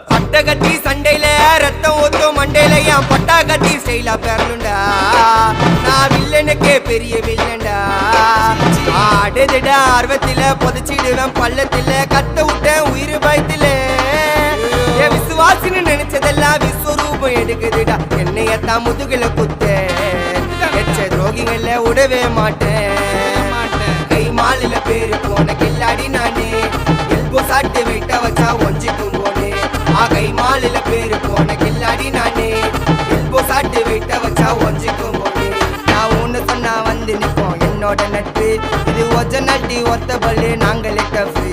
பட்ட கட்டி சண்டையில ரத்தம் ஊத்தும் மண்டையில என் பட்டா கட்டி ஸ்டைலா பேரலுண்டா. நான் வில்லனுக்கே பெரிய வில்லன்டா. ஆடுதிட ஆர்வத்தில புதைச்சிடுவேன் பள்ளத்தில கத்த விட்டேன் உயிர் பயத்தில. என் விசுவாசின்னு நினைச்சதெல்லாம் விஸ்வரூபம் எடுக்குதுடா. என்னையத்தான் முதுகுல குத்த எச்ச துரோகிகள விடவே மாட்டேன். கை மாலில பேரு போன கில்லாடி நானே. எல்போ சாட்டு வெயிட்ட வச்சா ஒஞ்சிக்கும் போனே. கை மாலில பேரு போன கில்லாடி நானே. எல்போ சாட்டு வெயிட்ட வச்சா ஒஞ்சிக்கும் போனே. நான் ஒண்ணு சொன்னா வந்து நிப்போம் என்னோட நட்பு. இது ஒஜ நட்டி ஒத்த பல்லு நாங்களே டஃபு.